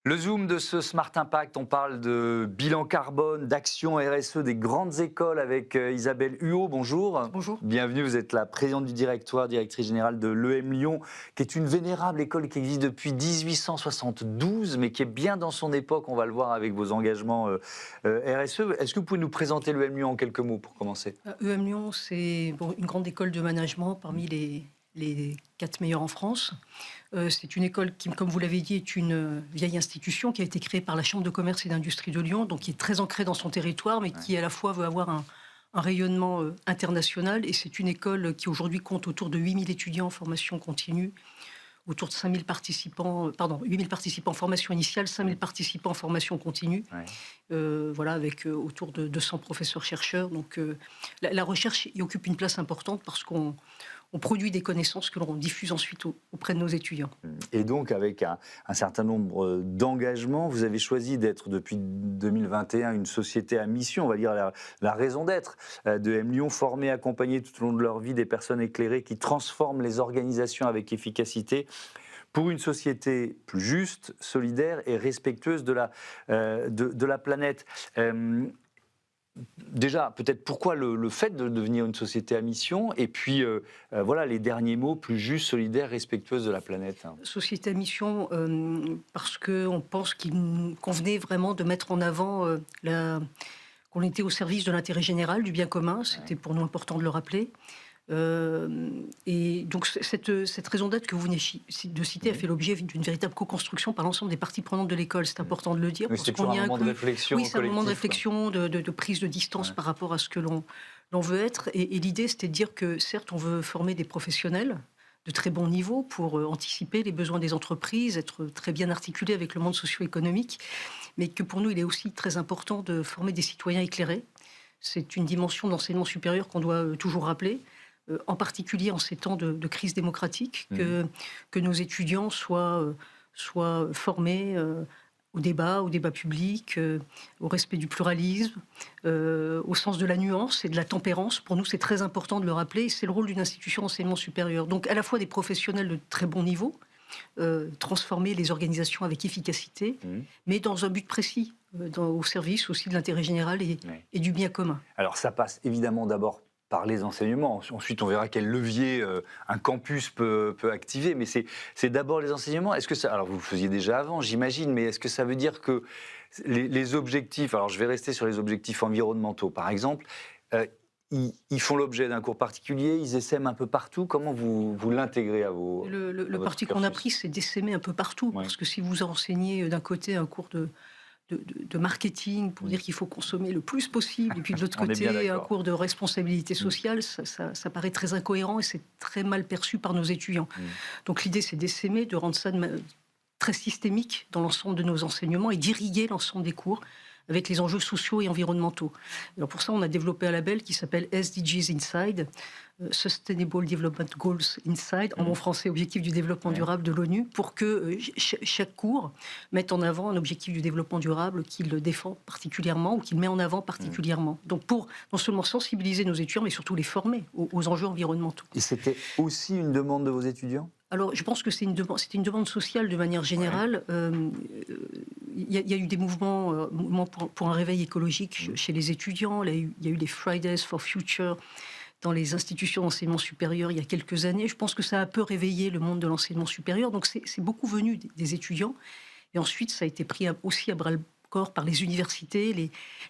Le Zoom de ce Smart Impact, on parle de bilan carbone, d'action RSE des grandes écoles avec Isabelle Huot. Bonjour. Bonjour. Bienvenue, vous êtes la présidente du directoire, directrice générale de l'EM Lyon, qui est une vénérable école qui existe depuis 1872, mais qui est bien dans son époque, on va le voir avec vos engagements RSE. Est-ce que vous pouvez nous présenter l'EM Lyon en quelques mots pour commencer? EM Lyon, c'est une grande école de management parmi les 4 meilleures en France. C'est une école qui, comme vous l'avez dit, est une vieille institution qui a été créée par la Chambre de commerce et d'industrie de Lyon, donc qui est très ancrée dans son territoire, mais qui à la fois veut avoir un rayonnement international. Et c'est une école qui aujourd'hui compte autour de 8000 étudiants en formation continue, autour de 5000 participants, 8000 participants en formation initiale, 5000 participants en formation continue, voilà, avec autour de 200 professeurs-chercheurs. Donc la recherche y occupe une place importante parce qu'on produit des connaissances que l'on diffuse ensuite auprès de nos étudiants. Et donc, avec un certain nombre d'engagements, vous avez choisi d'être depuis 2021 une société à mission, on va dire la raison d'être de M Lyon, former, accompagner tout au long de leur vie des personnes éclairées qui transforment les organisations avec efficacité pour une société plus juste, solidaire et respectueuse de la planète. Déjà, peut-être pourquoi le fait de devenir une société à mission, et puis voilà les derniers mots, plus juste, solidaire, respectueuse de la planète. Société à mission, parce qu'on pense qu'il nous convenait vraiment de mettre en avant qu'on était au service de l'intérêt général, du bien commun. C'était pour nous important de le rappeler. Et donc cette raison d'être que vous venez de citer a fait l'objet d'une véritable co-construction par l'ensemble des parties prenantes de l'école. C'est important de le dire. Oui, c'est toujours un moment de réflexion. Oui, c'est un moment de collectif, réflexion, de prise de distance par rapport à ce que l'on veut être. Et l'idée, c'était de dire que certes, on veut former des professionnels de très bon niveau pour anticiper les besoins des entreprises, être très bien articulé avec le monde socio-économique, mais que pour nous, il est aussi très important de former des citoyens éclairés. C'est une dimension d'enseignement supérieur qu'on doit toujours rappeler, en particulier en ces temps de crise démocratique, que nos étudiants soient formés au débat public, au respect du pluralisme, au sens de la nuance et de la tempérance. Pour nous, c'est très important de le rappeler. C'est le rôle d'une institution d'enseignement supérieur. Donc, à la fois des professionnels de très bon niveau, transformer les organisations avec efficacité, mais dans un but précis, au service aussi de l'intérêt général et du bien commun. Alors, ça passe évidemment d'abord par les enseignements. Ensuite, on verra quel levier un campus peut activer. Mais c'est d'abord les enseignements. Est-ce que ça... Alors, vous le faisiez déjà avant, j'imagine, mais est-ce que ça veut dire que les objectifs... Alors, je vais rester sur les objectifs environnementaux, par exemple. Ils font l'objet d'un cours particulier, ils essaiment un peu partout. Comment vous l'intégrez à vos... Le parti qu'on a pris, c'est d'essaimer un peu partout. Parce que si vous enseignez d'un côté un cours de marketing pour dire qu'il faut consommer le plus possible, et puis de l'autre côté, un cours de responsabilité sociale, ça paraît très incohérent et c'est très mal perçu par nos étudiants. Donc l'idée, c'est d'essaimer, de rendre ça très systémique dans l'ensemble de nos enseignements et d'irriguer l'ensemble des cours avec les enjeux sociaux et environnementaux. Alors pour ça, on a développé un label qui s'appelle SDGs Inside, Sustainable Development Goals Inside, en bon français, Objectif du développement durable de l'ONU, pour que chaque cours mette en avant un objectif du développement durable qu'il défend particulièrement ou qu'il met en avant particulièrement. Donc pour non seulement sensibiliser nos étudiants, mais surtout les former aux enjeux environnementaux. Et c'était aussi une demande de vos étudiants ? Alors, je pense que c'était une demande sociale de manière générale. Il y a eu des mouvements pour un réveil écologique chez les étudiants. Il y a eu les Fridays for Future dans les institutions d'enseignement supérieur il y a quelques années. Je pense que ça a un peu réveillé le monde de l'enseignement supérieur. Donc, c'est beaucoup venu des étudiants. Et ensuite, ça a été pris aussi à bras-le-corps par les universités,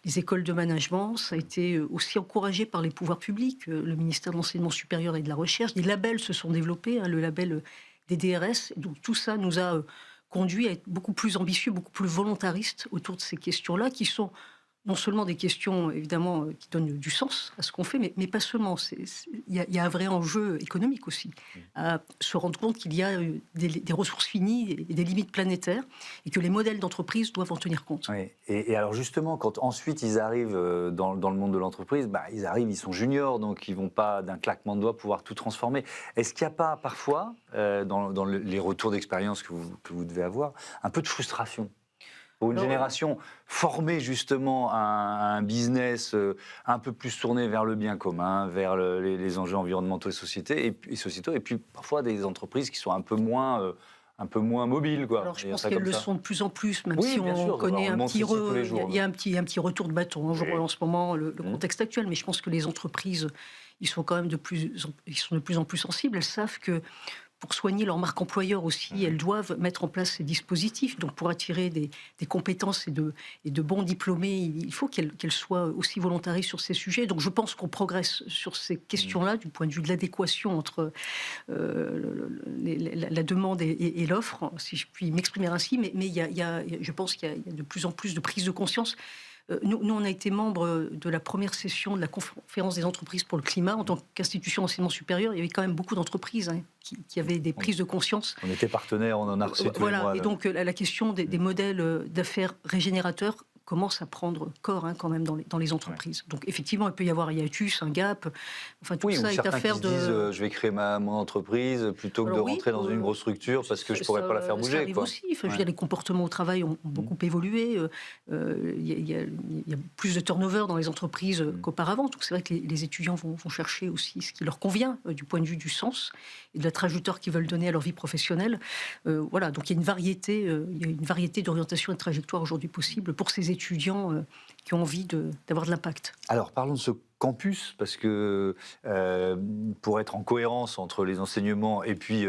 les écoles de management. Ça a été aussi encouragé par les pouvoirs publics, le ministère de l'Enseignement supérieur et de la Recherche. Des labels se sont développés, le label des DRS. Donc tout ça nous a conduit à être beaucoup plus ambitieux, beaucoup plus volontaristes autour de ces questions-là, qui sont non seulement des questions, évidemment, qui donnent du sens à ce qu'on fait, mais pas seulement. Il y a un vrai enjeu économique aussi, à se rendre compte qu'il y a des ressources finies et des limites planétaires, et que les modèles d'entreprise doivent en tenir compte. Oui. Et alors justement, quand ensuite ils arrivent dans le monde de l'entreprise, ils sont juniors, donc ils ne vont pas d'un claquement de doigts pouvoir tout transformer. Est-ce qu'il n'y a pas parfois, dans les retours d'expérience que vous devez avoir, un peu de frustration ? Pour une génération formée justement à un business un peu plus tourné vers le bien commun, vers les enjeux environnementaux et sociétaux, et puis parfois des entreprises qui sont un peu moins un peu moins mobiles, quoi. Alors je Et pense ça qu'elles comme le ça. sont de plus en plus, même Oui, si bien on sûr, connaît on un montre petit, ici tous les jours, il y a un petit retour de bâton en ce moment, le contexte actuel, mais je pense que les entreprises, ils sont quand même ils sont de plus en plus sensibles. Elles savent que pour soigner leur marque employeur aussi, elles doivent mettre en place ces dispositifs. Donc pour attirer des compétences et de bons diplômés, il faut qu'elles soient aussi volontaristes sur ces sujets. Donc je pense qu'on progresse sur ces questions-là, du point de vue de l'adéquation entre la demande et l'offre, si je puis m'exprimer ainsi. Mais je pense qu'il y a de plus en plus de prise de conscience. Nous, on a été membre de la première session de la conférence des entreprises pour le climat. En tant qu'institution d'enseignement supérieur, il y avait quand même beaucoup d'entreprises qui avaient des prises de conscience. On était partenaires, on en a reçu tous les Voilà, mois. et donc la question des modèles d'affaires régénérateurs commence à prendre corps quand même dans les entreprises. Donc effectivement, il peut y avoir un hiatus, un gap. Enfin, tout ça ou est certains affaire qui se disent je vais créer mon entreprise plutôt que de rentrer dans une grosse structure parce que je ne pourrais pas la faire bouger. Ça arrive aussi. Enfin, je veux dire, les comportements au travail ont beaucoup évolué. Il y a plus de turnover dans les entreprises qu'auparavant. Donc c'est vrai que les étudiants vont chercher aussi ce qui leur convient du point de vue du sens et de la trajectoire qu'ils veulent donner à leur vie professionnelle. Voilà, donc il y a une variété d'orientations et de trajectoires aujourd'hui possibles pour ces étudiants qui ont envie d'avoir de l'impact. Alors parlons de ce campus, parce que pour être en cohérence entre les enseignements et puis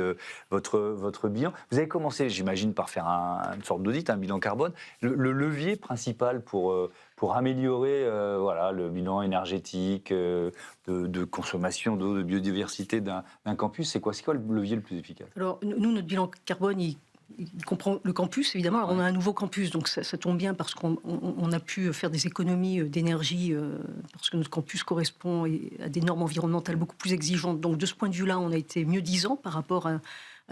votre bilan, vous avez commencé, j'imagine, par faire une sorte d'audit, un bilan carbone. Le levier principal pour améliorer le bilan énergétique, de consommation d'eau, de biodiversité d'un campus, c'est quoi le levier le plus efficace? Alors nous, notre bilan carbone, il comprend le campus, évidemment. Alors, on a un nouveau campus, donc ça tombe bien parce qu'on a pu faire des économies d'énergie parce que notre campus correspond à des normes environnementales beaucoup plus exigeantes. Donc, de ce point de vue-là, on a été mieux disant par rapport à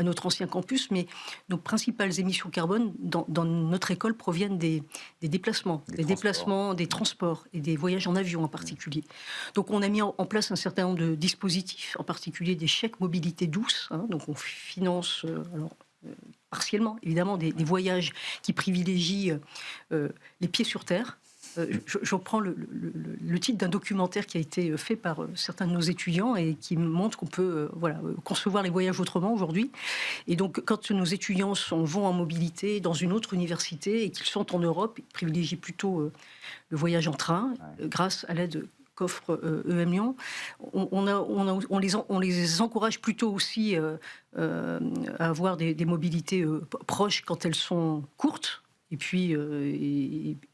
notre ancien campus, mais nos principales émissions carbone dans notre école proviennent des déplacements, des transports et des voyages en avion en particulier. Donc, on a mis en place un certain nombre de dispositifs, en particulier des chèques mobilité douce. Donc, on finance partiellement, évidemment, des voyages qui privilégient les pieds sur terre. Je reprends le titre d'un documentaire qui a été fait par certains de nos étudiants et qui montre qu'on peut concevoir les voyages autrement aujourd'hui. Et donc, quand nos étudiants vont en mobilité dans une autre université et qu'ils sont en Europe, ils privilégient plutôt le voyage en train, grâce à l'aide qu'offre EM Lyon. On les encourage plutôt aussi à avoir des mobilités proches quand elles sont courtes, et puis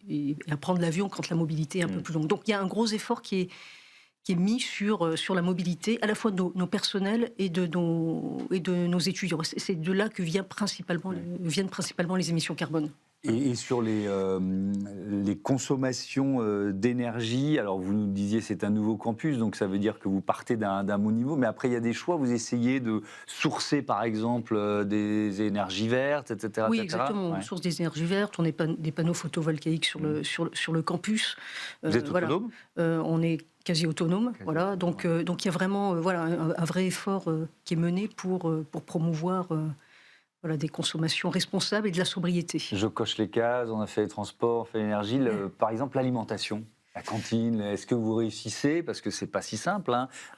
et à prendre l'avion quand la mobilité est un peu plus longue. Donc il y a un gros effort qui est mis sur la mobilité, à la fois de nos personnels et de nos étudiants. C'est de là que viennent principalement les émissions carbone. Et sur les consommations d'énergie, alors vous nous disiez c'est un nouveau campus, donc ça veut dire que vous partez d'un bon niveau, mais après il y a des choix, vous essayez de sourcer par exemple des énergies vertes, etc. Oui, etc. exactement, on source des énergies vertes, on a des panneaux photovoltaïques sur le campus. Vous êtes autonome ? On est quasi autonome, voilà. Donc il y a vraiment un vrai effort qui est mené pour promouvoir des consommations responsables et de la sobriété. Je coche les cases, on a fait les transports, on fait l'énergie. Par exemple, l'alimentation, la cantine, est-ce que vous réussissez, parce que c'est pas si simple,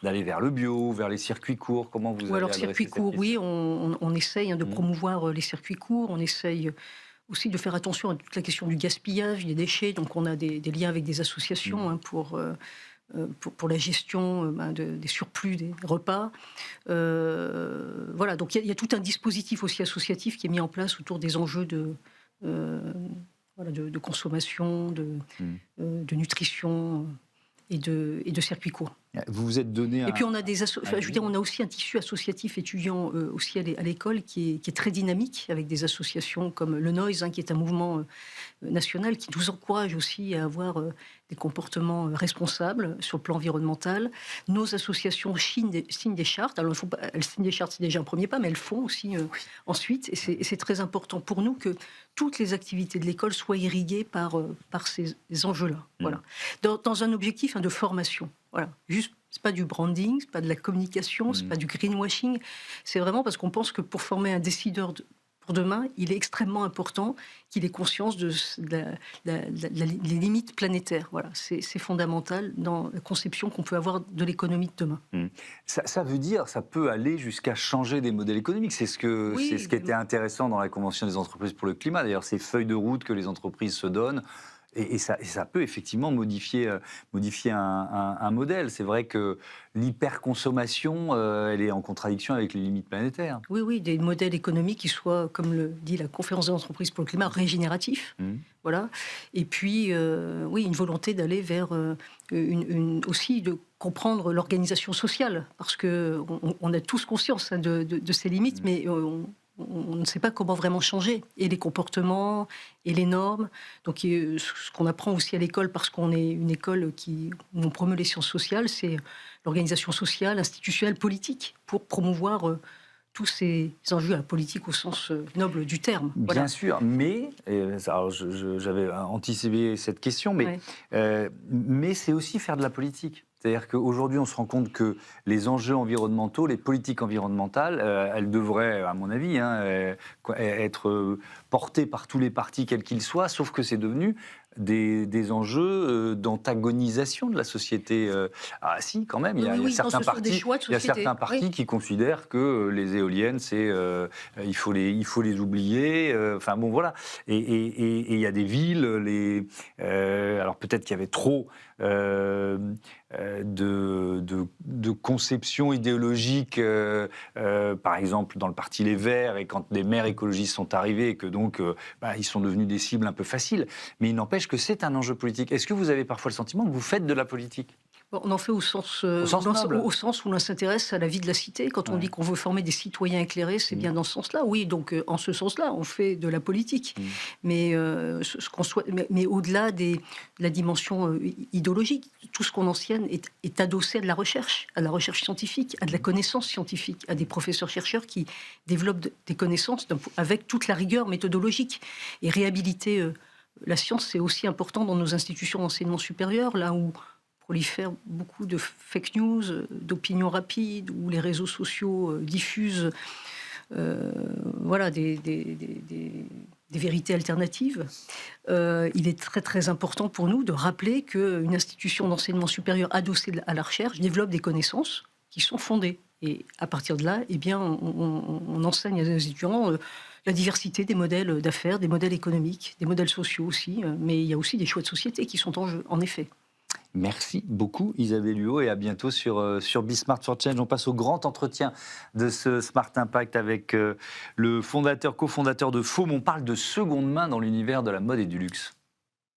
d'aller vers le bio, vers les circuits courts, comment vous allez adresser circuits cette courts, question ? oui, on essaye de promouvoir les circuits courts, on essaye aussi de faire attention à toute la question du gaspillage, des déchets, donc on a des liens avec des associations pour la gestion des surplus des repas. Donc il y a tout un dispositif aussi associatif qui est mis en place autour des enjeux de consommation, de nutrition et de circuits courts. Vous vous êtes donné Et puis on a on a aussi un tissu associatif étudiant aussi à l'école qui est très dynamique, avec des associations comme le Noise, qui est un mouvement national qui nous encourage aussi à avoir des comportements responsables sur le plan environnemental. Nos associations signent des chartes. Alors elles signent des chartes, c'est déjà un premier pas, mais elles font aussi ensuite. Et c'est très important pour nous que toutes les activités de l'école soient irriguées par ces enjeux-là. Voilà. Dans un objectif de formation. Voilà. Juste, c'est pas du branding, c'est pas de la communication, c'est pas du greenwashing. C'est vraiment parce qu'on pense que pour former un décideur, pour demain, il est extrêmement important qu'il ait conscience des limites planétaires. Voilà, c'est fondamental dans la conception qu'on peut avoir de l'économie de demain. Ça veut dire, ça peut aller jusqu'à changer des modèles économiques. C'est ce qui était intéressant dans la Convention des entreprises pour le climat. D'ailleurs, ces feuilles de route que les entreprises se donnent. Et ça peut effectivement modifier un modèle. C'est vrai que l'hyperconsommation, elle est en contradiction avec les limites planétaires. Oui, des modèles économiques qui soient, comme le dit la Conférence des entreprises pour le climat, régénératifs. Voilà. Et puis, oui, une volonté d'aller vers aussi de comprendre l'organisation sociale, parce qu'on a tous conscience de ces limites, mais on ne sait pas comment vraiment changer. Et les comportements, et les normes. Donc, ce qu'on apprend aussi à l'école, parce qu'on est une école où on promeut les sciences sociales, c'est l'organisation sociale, institutionnelle, politique, pour promouvoir tous ces enjeux à la politique au sens noble du terme. Voilà. Bien sûr, mais, alors j'avais anticipé cette question, mais c'est aussi faire de la politique. C'est-à-dire qu'aujourd'hui, on se rend compte que les enjeux environnementaux, les politiques environnementales, elles devraient, à mon avis, être portées par tous les partis, quels qu'ils soient, sauf que c'est devenu des enjeux d'antagonisation de la société. Ah si, quand même, il y a certains partis qui considèrent que les éoliennes, il faut les oublier. Enfin bon, voilà. Et il y a des villes, alors peut-être qu'il y avait trop de conception idéologique, par exemple dans le parti Les Verts, et quand des maires écologistes sont arrivés, et que donc ils sont devenus des cibles un peu faciles. Mais il n'empêche que c'est un enjeu politique. Est-ce que vous avez parfois le sentiment que vous faites de la politique ? On en fait au sens où l'on s'intéresse à la vie de la cité. Quand on dit qu'on veut former des citoyens éclairés, c'est bien dans ce sens-là. Oui, donc en ce sens-là, on fait de la politique. Mais, mais au-delà de la dimension idéologique, tout ce qu'on enseigne est adossé à de la recherche scientifique, à de la connaissance scientifique, à des professeurs-chercheurs qui développent des connaissances avec toute la rigueur méthodologique. Et réhabiliter la science, c'est aussi important dans nos institutions d'enseignement supérieur, là où prolifèrent beaucoup de fake news, d'opinions rapides, où les réseaux sociaux diffusent des vérités alternatives. Il est très très important pour nous de rappeler qu'une institution d'enseignement supérieur adossée à la recherche développe des connaissances qui sont fondées. Et à partir de là, on enseigne à nos étudiants la diversité des modèles d'affaires, des modèles économiques, des modèles sociaux aussi, mais il y a aussi des choix de société qui sont en jeu, en effet. Merci beaucoup Isabelle Huot, et à bientôt sur Be Smart for Change. On passe au grand entretien de ce Smart Impact avec le cofondateur de FOM. On parle de seconde main dans l'univers de la mode et du luxe.